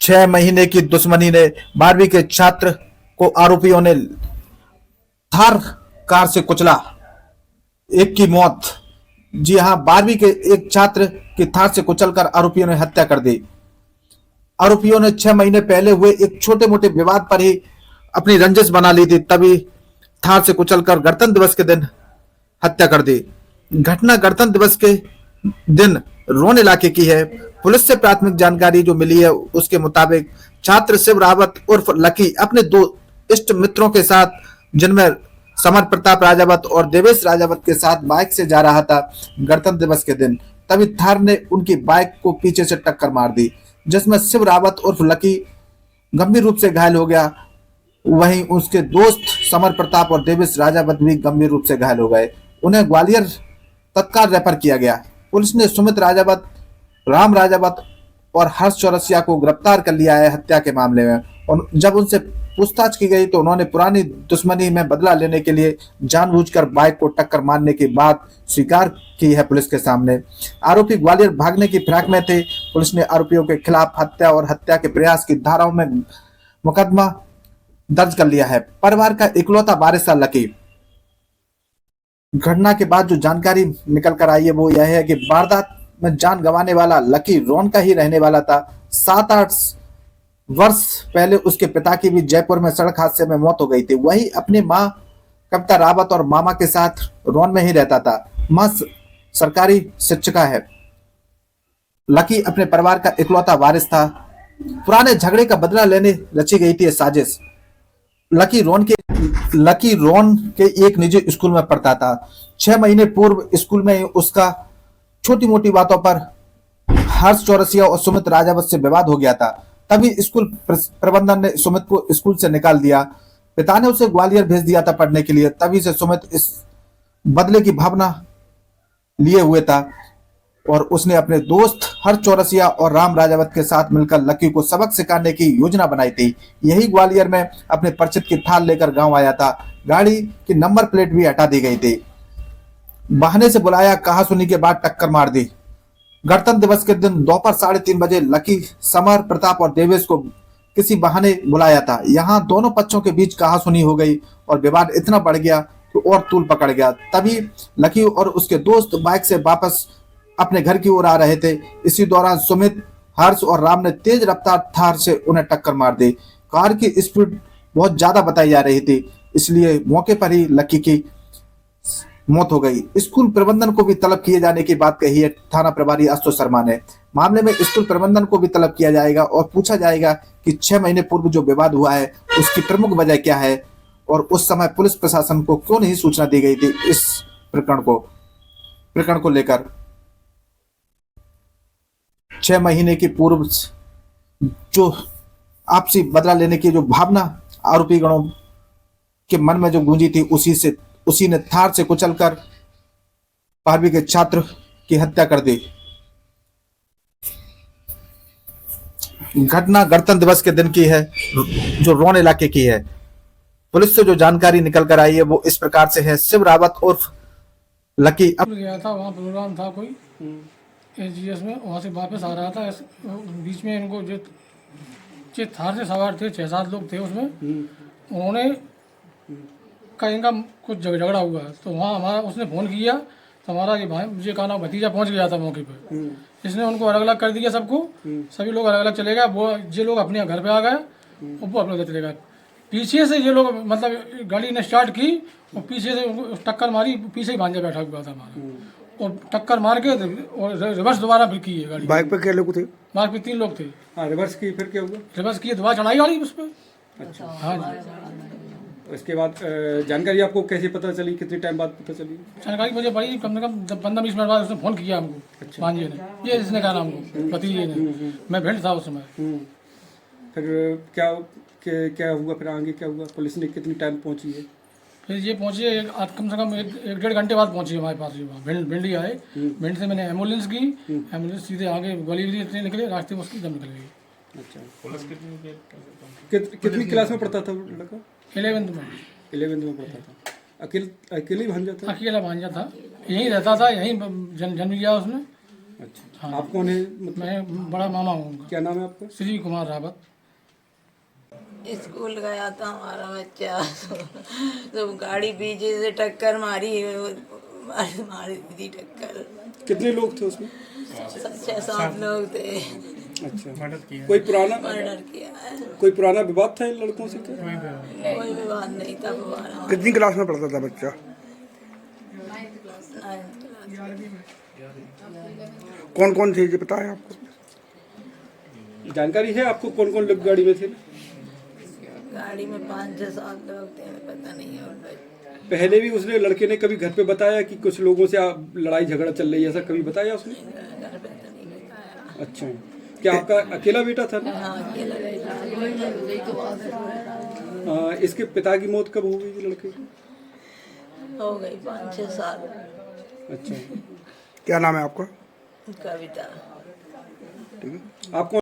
6 महीने की दुश्मनी ने 12वीं के छात्र को आरोपियों ने थार कार से कुचला, एक की मौत। जी हां, 12वीं के एक छात्र की थार से कुचलकर आरोपियों ने हत्या कर दी। आरोपियों ने 6 महीने पहले हुए एक छोटे मोटे विवाद पर ही अपनी रंजिश बना ली थी, तभी थार से कुचलकर गणतंत्र दिवस के दिन हत्या कर दी। घटना गणतंत्र दिवस के दिन रोन इलाके की है। पुलिस से प्राथमिक जानकारी जो मिली है उसके मुताबिक छात्र शिव रावत उर्फ लकी अपने दो इष्ट मित्रों के साथ, जिनमें समर प्रताप राजावत और देवेश राजावत के साथ बाइक से जा रहा था गणतंत्र दिवस के दिन। तभी थार ने उनकी बाइक को पीछे से टक्कर मार दी, जिसमें शिव रावत उर्फ लकी गंभीर रूप से घायल हो गया। वहीं उसके दोस्त समर प्रताप और देवेश राजावत भी गंभीर रूप से घायल हो गए। उन्हें ग्वालियर तत्काल रेफर किया गया। पुलिस ने सुमित राजावत, राम राजावत और हर्ष चौरसिया को गिरफ्तार कर लिया है हत्या के मामले में। और जब उनसे पूछताछ की गई तो उन्होंने पुरानी दुश्मनी में बदला लेने के लिए जानबूझकर बाइक को टक्कर मारने की बात स्वीकार की है पुलिस के सामने। आरोपी ग्वालियर भागने की फिराक में थे। पुलिस ने आरोपियों के खिलाफ हत्या और हत्या के प्रयास की धाराओं में मुकदमा दर्ज कर लिया है। परिवार का इकलौता वारिस लकी। घटना के बाद जो जानकारी निकल कर आई है वो यह है कि वारदात में जान गंवाने वाला लकी रोन का ही रहने वाला था। 7-8 वर्ष पहले उसके पिता की भी जयपुर में सड़क हादसे में मौत हो गई थी। वही अपनी मां कविता रावत और मामा के साथ रोन में ही रहता था। मां सरकारी शिक्षिका है। लकी अपने परिवार का इकलौता वारिस था। पुराने झगड़े का बदला लेने रची गई थी साजिश। लकी रोन के एक निजी स्कूल में पढ़ता था। 6 महीने पूर्व स्कूल में उसका छोटी मोटी बातों पर हर्ष चौरसिया और सुमित राजावत से विवाद हो गया था। तभी स्कूल प्रबंधन ने सुमित को स्कूल से निकाल दिया। पिता ने उसे ग्वालियर भेज दिया था पढ़ने के लिए। तभी से सुमित इस बदले की भावना लिए हुए था और उसने अपने दोस्त हर्ष चौरसिया और राम राजावत के साथ मिलकर लकी को सबक सिखाने की योजना बनाई थी। यही ग्वालियर में अपने परिचित की थाल लेकर गांव आया था। गाड़ी की नंबर प्लेट भी हटा दी गई थी। बहाने से बुलाया, कहा सुनी के बाद टक्कर मार दी। गणतंत्र दिवस के दिन दोपहर 3:30 बजे लकी समर प्रताप और देवेश को किसी बहाने बुलाया था। यहाँ दोनों पक्षों के बीच कहा सुनी हो गई और विवाद इतना बढ़ गया कि और तूल पकड़ गया। तभी लकी और उसके दोस्त बाइक से वापस अपने घर की ओर आ रहे थे। इसी दौरान सुमित, हर्ष और राम ने तेज रफ्तार थार से उन्हें टक्कर मार दी। कार की स्पीड बहुत ज्यादा बताई जा रही थी, इसलिए मौके पर ही लकी की मौत हो गई। स्कूल प्रबंधन को भी तलब किए जाने की बात कही है थाना प्रभारी आशुतोष शर्मा ने। मामले में स्कूल प्रबंधन को भी तलब किया जाएगा और पूछा जाएगा कि 6 महीने पूर्व जो विवाद हुआ है उसकी प्रमुख वजह क्या है और उस समय पुलिस प्रशासन को क्यों नहीं सूचना दी गई थी इस प्रकरण को लेकर। 6 महीने की पूर्व जो आपसी बदला लेने की जो भावना आरोपी गणों के मन में जो गूंजी थी, उसी ने थार से कुचलकर 12वीं के छात्र की हत्या कर दी। घटना गणतंत्र दिवस के दिन की है, जो रोन इलाके की है। पुलिस से जो जानकारी निकल कर आई है वो इस प्रकार से है। शिव रावत उर्फ लकी गया था, वहाँ प्रोग्राम था कोई एसजीएस में, वहाँ से वापस आ रहा था। बीच में इनको जो थार से सवार थे 6-7 लोग थे उसमें, उन्होंने का इनका कुछ झगड़ा हुआ तो वहाँ हमारा उसने फ़ोन किया तो हमारा ये भाई मुझे कहा ना भतीजा पहुँच गया था मौके पर। इसने उनको अलग अलग कर दिया सबको, सभी लोग अलग अलग चले गए। वो ये लोग अपने घर पे आ गए और वो अपने घर चले गए। पीछे से ये लोग मतलब गाड़ी ने स्टार्ट की और पीछे से उनको टक्कर मारी। पीछे ही भांजा बैठा हुआ था हमारा और टक्कर मार के और रिवर्स दोबारा फिर की है गाड़ी। बाइक पे क्या लोग थे? बाइक पे 3 लोग थे। हाँ, रिवर्स की, फिर क्या हुआ? रिवर्स की दोबारा चढ़ाई गाड़ी उस पर। अच्छा, हाँ जी। उसके बाद जानकारी आपको कैसे पता चली, कितने टाइम बाद पता चली? जानकारी मुझे पड़ी कम से कम 15-20 मिनट बाद उसने फ़ोन किया हमको। अच्छा। भांजे ने, ये जिसने कहा हमको, भतीजे ने। मैं भिंड था उस समय। फिर क्या हुआ? फिर आगे क्या हुआ? पुलिस ने कितनी टाइम पहुंची है? फिर ये पहुँचे कम से कम 1-1.5 घंटे बाद पहुँची हमारे पास। भिंड ही आए। भिंड से मैंने एम्बुलेंस की, एम्बुलेंस सीधे आगे ग्वालियर निकले, रास्ते में उसकी दम निकल गई। अच्छा, पुलिस कितनी क्लास में पढ़ता था लड़का? 11th में। 11th में पढ़ता था। अकेले भांजा था? अकेला भांजा था, यहीं रहता था, यहीं जन्म लिया उसने। अच्छा, आप कौन है मतलब मैं बड़ा मामा हूँ उनका, क्या नाम है आपका? श्री कुमार रावत। स्कूल गया था हमारा बच्चा तो गाड़ी पीछे से टक्कर मारी, मारी दी टक्कर। कितने लोग थे उसमें? 6-7 लोग थे। अच्छा, कोई पुराना मर्डर किया है। कोई पुराना विवाद था इन लड़कों से क्या? कोई विवाद नहीं था हमारा। कितनी क्लास में पढ़ता था बच्चा? 9th class. कौन कौन थे ये पता है आपको? जानकारी है आपको कौन कौन लोग गाड़ी में थे? गाड़ी में 5-6-7 लोग थे, पता नहीं है उनका। पहले भी उसने लड़के ने कभी घर पे बताया कि कुछ लोगों से लड़ाई झगड़ा चल रही है, ऐसा कभी बताया उसने? घर पे तो नहीं बताया। अच्छा, क्या आपका अकेला बेटा था ना? हाँ, अकेला इसके पिता की मौत कब हो गई थी लड़के की? हो गई 5-6 साल। अच्छा, क्या नाम है आपका? कविता। आप कौन?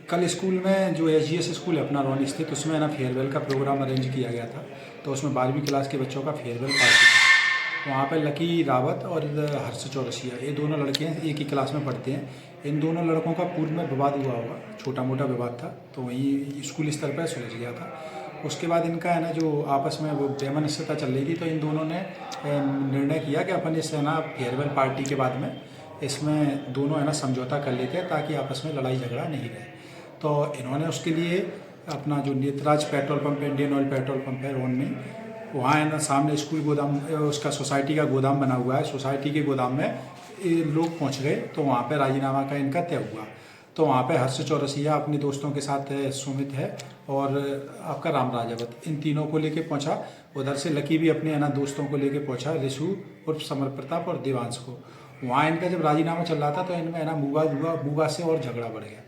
कल स्कूल में जो एचजीएस स्कूल है अपना रोन स्थित, उसमें है ना फेयरवेल का प्रोग्राम अरेंज किया गया था। तो उसमें 12वीं क्लास के बच्चों का फेयरवेल पार्टी था। वहाँ पर लकी रावत और हर्ष चौरसिया, ये दोनों लड़के हैं, एक ही क्लास में पढ़ते हैं। इन दोनों लड़कों का पूर्व में विवाद हुआ होगा, छोटा मोटा विवाद था, तो वहीं स्कूल स्तर पर सुलझ गया था। उसके बाद इनका है ना जो आपस में वो वैमनस्यता चल रही थी, तो इन दोनों ने निर्णय किया कि अपन इस है ना फेयरवेल पार्टी के बाद में इसमें दोनों है ना समझौता कर लेते हैं ताकि आपस में लड़ाई झगड़ा नहीं रहे। तो इन्होंने उसके लिए अपना जो नेतराज पेट्रोल पंप है, इंडियन ऑयल पेट्रोल पंप है रोन में, वहाँ है ना सामने स्कूल गोदाम, उसका सोसाइटी का गोदाम बना हुआ है, सोसाइटी के गोदाम में ये लोग पहुँच गए। तो वहाँ पे राजीनामा का इनका तय हुआ। तो वहाँ पे हर्ष चौरसिया अपने दोस्तों के साथ है, सुमित है और आपका राम राजावत, इन तीनों को लेके पहुँचा। उधर से लकी भी अपने है ना दोस्तों को लेके पहुँचा, ऋषु उर्फ समर प्रताप और देवांश को। वहाँ इनका जब राजीनामा चल रहा था तो इनमें है ना विवाद हुआ, विवाद से और झगड़ा बढ़ गया।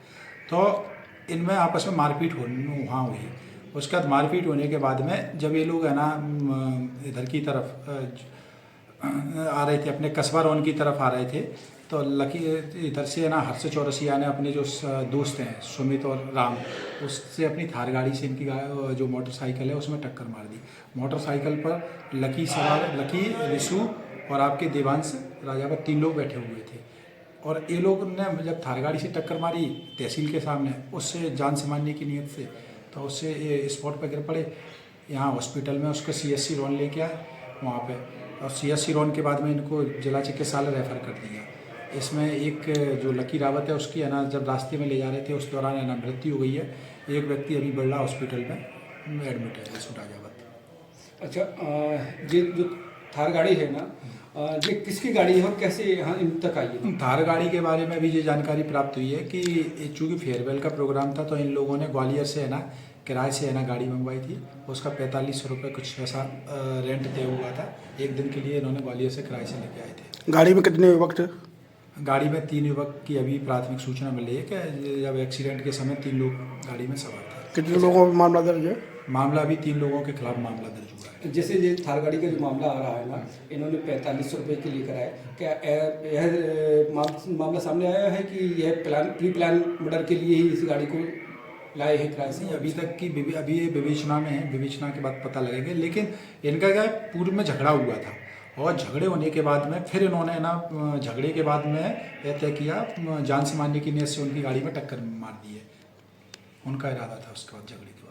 तो इनमें आपस में मारपीट वहाँ हुई। उसके बाद मारपीट होने के बाद में जब ये लोग है ना इधर की तरफ आ रहे थे, अपने कस्बा रोन की तरफ आ रहे थे, तो लकी इधर से है ना हर्ष चौरसिया ने अपने जो दोस्त हैं सुमित और राम, उससे अपनी थार गाड़ी से इनकी जो मोटरसाइकिल है उसमें टक्कर मार दी। मोटरसाइकिल पर लकी सवार, लकी, ऋषु और आपके देवांश राजावत 3 लोग बैठे हुए थे। और ये लोग ने जब थार गाड़ी से टक्कर मारी तहसील के सामने, उससे जान से मारने की नीयत से, तो उससे ये स्पॉट पर गिर पड़े। यहाँ हॉस्पिटल में उसको CSC रोन लेके आए वहाँ पे, और CSC रोन के बाद में इनको जिला चिकित्सालय रेफर कर दिया। इसमें एक जो लकी रावत है उसकी है ना जब रास्ते में ले जा रहे थे उस दौरान है ना मृत्यु हो गई है। एक व्यक्ति अभी बिरला हॉस्पिटल में एडमिट है, ऋषु राजावत। अच्छा, ये जो थार गाड़ी है ना, ये किसकी गाड़ी है और कैसे यहाँ इन तक आई है? थार गाड़ी के बारे में भी ये जानकारी प्राप्त हुई है कि चूँकि फेयरवेल का प्रोग्राम था तो इन लोगों ने ग्वालियर से है ना किराए से है ना गाड़ी मंगवाई थी। उसका 4500 रुपये कुछ ऐसा रेंट तय हुआ था। एक दिन के लिए इन्होंने ग्वालियर से किराए से लेके आए थे। गाड़ी में कितने वक्त? गाड़ी में 3 युवक की अभी प्राथमिक सूचना मिल रही है कि जब एक्सीडेंट के समय 3 लोग गाड़ी में सवार थे। कितने लोगों पर मामला दर्ज है? मामला अभी 3 लोगों के खिलाफ मामला दर्ज हुआ है। जैसे ये थार गाड़ी का जो मामला आ रहा है ना, इन्होंने 4500 रुपये के लेकर आए, क्या यह मामला सामने आया है कि यह प्री प्लान मर्डर के लिए ही इस गाड़ी को लाए हैं किराए से? अभी तक की अभी ये विवेचना में है, विवेचना के बाद पता लगेगा। लेकिन इनका क्या है, पूर्व में झगड़ा हुआ था और झगड़े होने के बाद में फिर इन्होंने ना झगड़े के बाद में यह तय किया जान से मारने की नीयत से उनकी गाड़ी में टक्कर मार दी है। उनका इरादा था उसके बाद झगड़े के बाद।